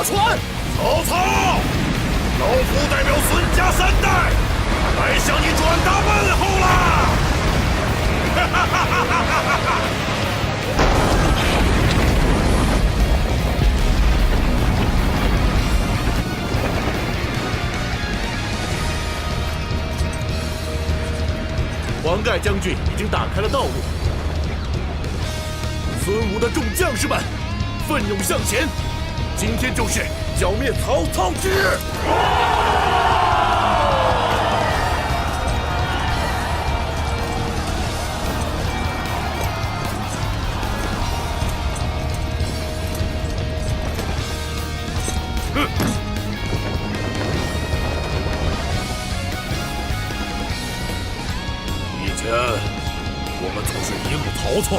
船！曹操，老夫代表孙家3代来向你转达问候啦！哈哈哈哈哈哈哈！黄盖将军已经打开了道路，孙武的众将士们奋勇向前，今天就是剿灭曹操之日！以前我们总是一路逃窜，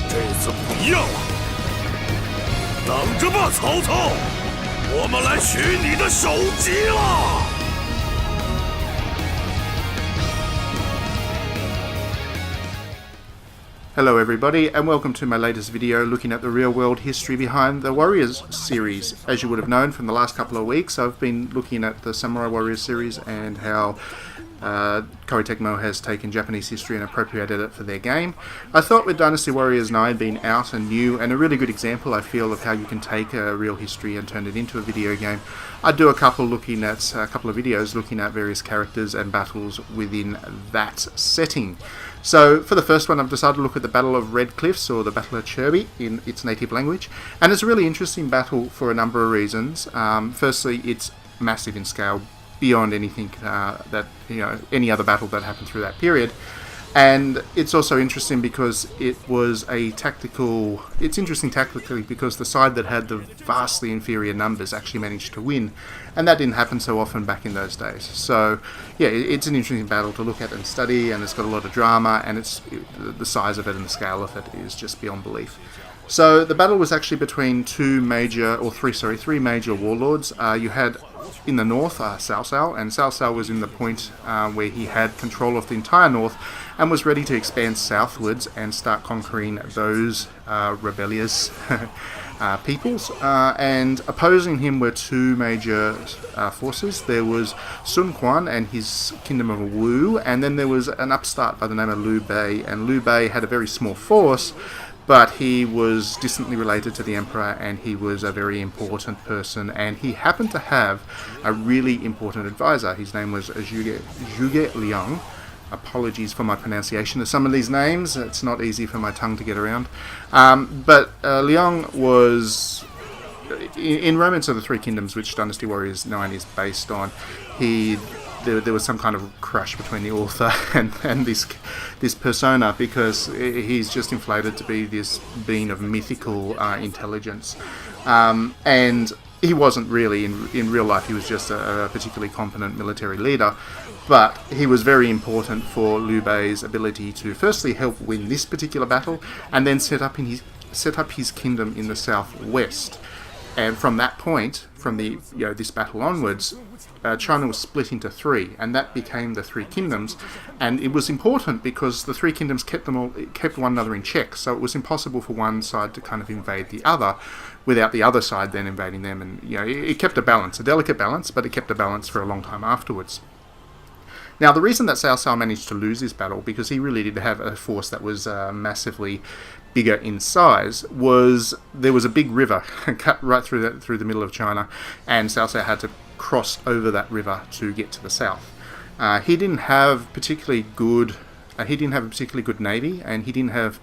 这次不一样了。等着吧，曹操，我们来取你的首级了！ Hello everybody and welcome to my latest video looking at the real world history behind the Warriors series. As you would have known from the last couple of weeks, I've been looking at the Samurai Warriors series and how Koei Tecmo has taken Japanese history and appropriated it for their game. I thought with Dynasty Warriors 9 being out and new and a really good example, I feel, of how you can take a real history and turn it into a video game, I'd do a couple of videos looking at various characters and battles within that setting. So for the first one, I've decided to look at the Battle of Red Cliffs, or the Battle of Chibi in its native language, and it's a really interesting battle for a number of reasons. Firstly, it's massive in scale, beyond anything that any other battle that happened through that period. And it's also interesting because it was it's interesting tactically because the side that had the vastly inferior numbers actually managed to win, and that didn't happen so often back in those days. So yeah, it's an interesting battle to look at and study, and it's got a lot of drama, and the size of it and the scale of it is just beyond belief. So the battle was actually between three major warlords. You had in the north Cao Cao, and Cao Cao was in the point where he had control of the entire north and was ready to expand southwards and start conquering those rebellious peoples. And opposing him were two major forces. There was Sun Quan and his kingdom of Wu, and then there was an upstart by the name of Liu Bei, and Liu Bei had a very small force, but he was distantly related to the emperor, and he was a very important person, and he happened to have a really important advisor. His name was Zhuge Liang. Apologies for my pronunciation of some of these names, it's not easy for my tongue to get around. But Liang was, in Romance of the Three Kingdoms, which Dynasty Warriors 9 is based on, there was some kind of crush between the author and this persona, because he's just inflated to be this being of mythical intelligence, and he wasn't really in real life. He was just a particularly competent military leader, but he was very important for Liu Bei's ability to firstly help win this particular battle, and then set up his kingdom in the southwest. And from that point, from this battle onwards, China was split into three, and that became the Three Kingdoms. And it was important because the Three Kingdoms kept one another in check. So it was impossible for one side to kind of invade the other, without the other side then invading them. And it kept a balance, a delicate balance, but it kept a balance for a long time afterwards. Now, the reason that Cao Cao managed to lose this battle, because he really did have a force that was massively bigger in size, was there was a big river cut right through the middle of China, and Cao Cao had to cross over that river to get to the south. He didn't have a particularly good navy, and he didn't have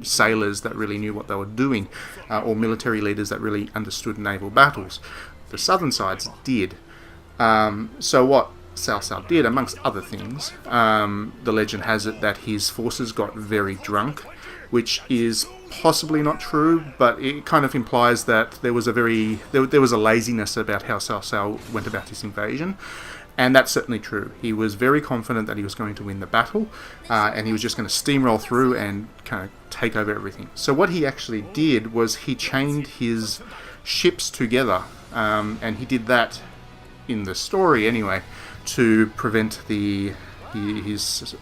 sailors that really knew what they were doing, or military leaders that really understood naval battles. The southern sides did. So what Cao Cao did, amongst other things, the legend has it that his forces got very drunk, which is possibly not true, but it kind of implies that there was a laziness about how Cao Cao went about his invasion, and that's certainly true. He was very confident that he was going to win the battle, and he was just going to steamroll through and kind of take over everything. So what he actually did was he chained his ships together, and he did that in the story anyway, to prevent his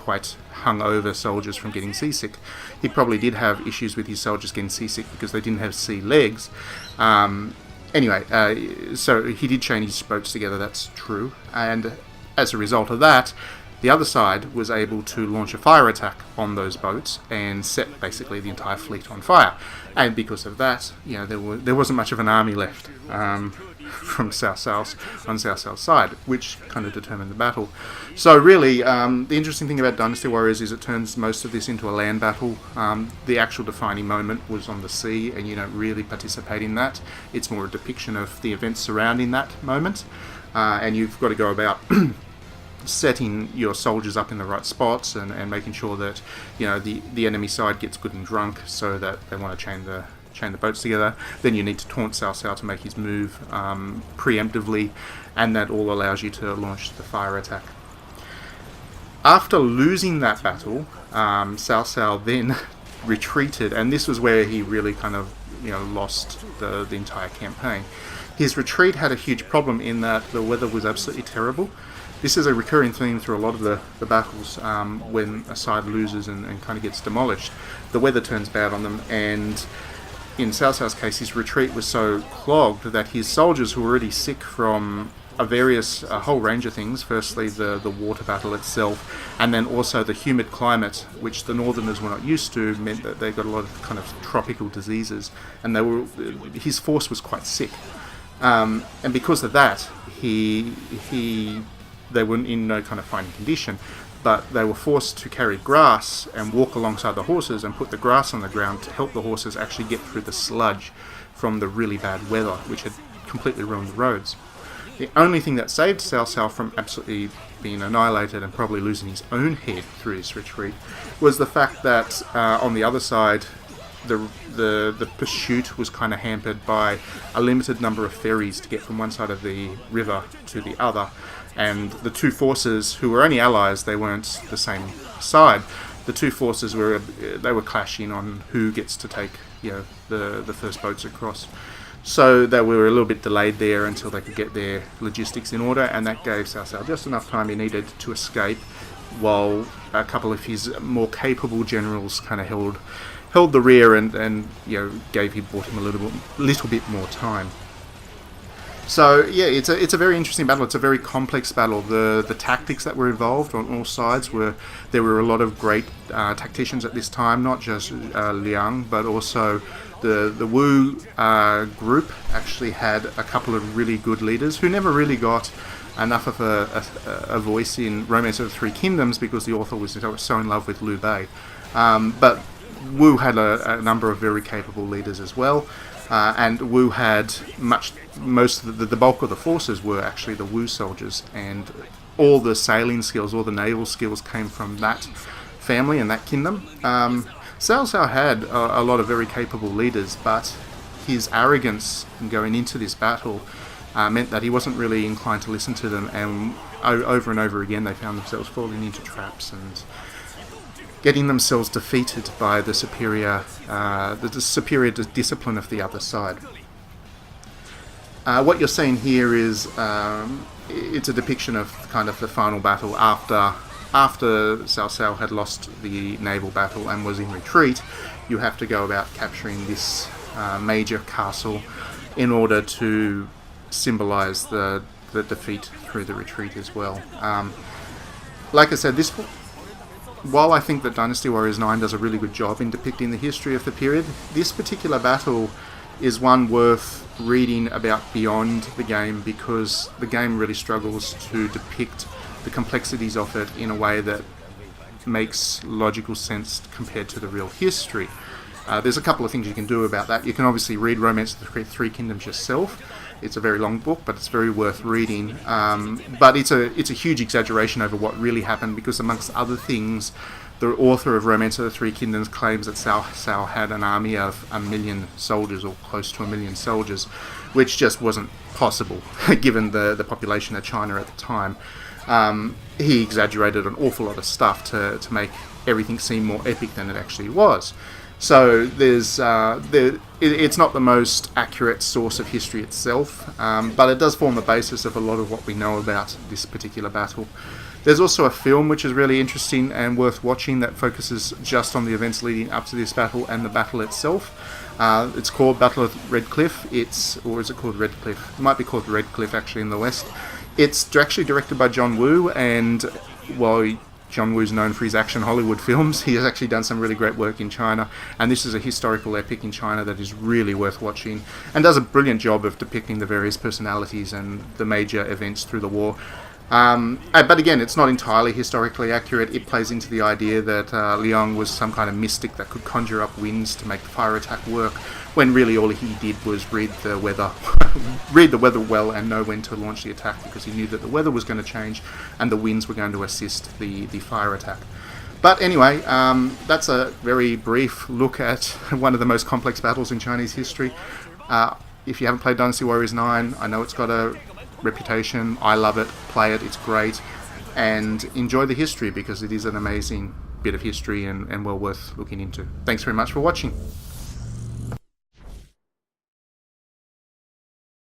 quite hungover soldiers from getting seasick. He probably did have issues with his soldiers getting seasick because they didn't have sea legs. So he did chain his boats together, that's true. And as a result of that, the other side was able to launch a fire attack on those boats and set basically the entire fleet on fire. And because of that, there wasn't much of an army left from Cao Cao's side, which kind of determined the battle. So really, the interesting thing about Dynasty Warriors is it turns most of this into a land battle. The actual defining moment was on the sea, and you don't really participate in that. It's more a depiction of the events surrounding that moment, and you've got to go about setting your soldiers up in the right spots and making sure that the enemy side gets good and drunk, so that they want to chain the boats together. Then you need to taunt Cao Cao to make his move preemptively, and that all allows you to launch the fire attack. After losing that battle, Cao Cao then retreated, and this was where he really kind of lost the entire campaign. His retreat had a huge problem in that the weather was absolutely terrible. This is a recurring theme through a lot of the battles when a side loses and kind of gets demolished. The weather turns bad on them, and in Cao Cao's case, his retreat was so clogged that his soldiers, who were already sick from a whole range of things, firstly the water battle itself, and then also the humid climate, which the northerners were not used to, meant that they got a lot of kind of tropical diseases, and his force was quite sick. And because of that, they were in no kind of fighting condition, but they were forced to carry grass and walk alongside the horses and put the grass on the ground to help the horses actually get through the sludge from the really bad weather, which had completely ruined the roads. The only thing that saved Cao Cao from absolutely being annihilated and probably losing his own head through his retreat was the fact that on the other side, the pursuit was kind of hampered by a limited number of ferries to get from one side of the river to the other, and the two forces, who were only allies, they weren't the same side. The two forces were clashing on who gets to take the first boats across. So they were a little bit delayed there until they could get their logistics in order, and that gave Cao Cao just enough time he needed to escape, while a couple of his more capable generals kind of held the rear and bought him a little bit more time. So yeah, it's a very interesting battle. It's a very complex battle. The tactics that were involved on all sides there were a lot of great tacticians at this time, not just Liang, but also the Wu group actually had a couple of really good leaders who never really got enough of a voice in Romance of the Three Kingdoms because the author was so in love with Liu Bei. But Wu had a number of very capable leaders as well. And Wu had the bulk of the forces were actually the Wu soldiers, and all the sailing skills, all the naval skills came from that family and that kingdom. Cao Cao had a lot of very capable leaders, but his arrogance in going into this battle meant that he wasn't really inclined to listen to them, and over and over again they found themselves falling into traps and getting themselves defeated by the superior discipline of the other side. What you're seeing here is it's a depiction of kind of the final battle after Cao Cao had lost the naval battle and was in retreat. You have to go about capturing this major castle in order to symbolize the defeat through the retreat as well. Like I said, while I think that Dynasty Warriors 9 does a really good job in depicting the history of the period, this particular battle is one worth reading about beyond the game, because the game really struggles to depict the complexities of it in a way that makes logical sense compared to the real history. There's a couple of things you can do about that. You can obviously read Romance of the Three Kingdoms yourself. It's a very long book, but it's very worth reading. But it's a huge exaggeration over what really happened, because amongst other things, the author of Romance of the Three Kingdoms claims that Cao Cao had an army of 1 million soldiers, or close to 1 million soldiers, which just wasn't possible given the population of China at the time. He exaggerated an awful lot of stuff to make everything seem more epic than it actually was. So it's not the most accurate source of history itself, but it does form the basis of a lot of what we know about this particular battle. There's also a film which is really interesting and worth watching that focuses just on the events leading up to this battle and the battle itself. It's called Battle of Red Cliff. Or is it called Red Cliff? It might be called Red Cliff actually in the West. It's actually directed by John Woo, and while John Woo's known for his action Hollywood films, he has actually done some really great work in China, and this is a historical epic in China that is really worth watching and does a brilliant job of depicting the various personalities and the major events through the war. But again, it's not entirely historically accurate. It plays into the idea that Liang was some kind of mystic that could conjure up winds to make the fire attack work, when really all he did was read the weather well and know when to launch the attack, because he knew that the weather was going to change and the winds were going to assist the fire attack. But anyway, that's a very brief look at one of the most complex battles in Chinese history. If you haven't played Dynasty Warriors 9, I know it's got a reputation. I love it. Play it. It's great. And enjoy the history, because it is an amazing bit of history and well worth looking into. Thanks very much for watching.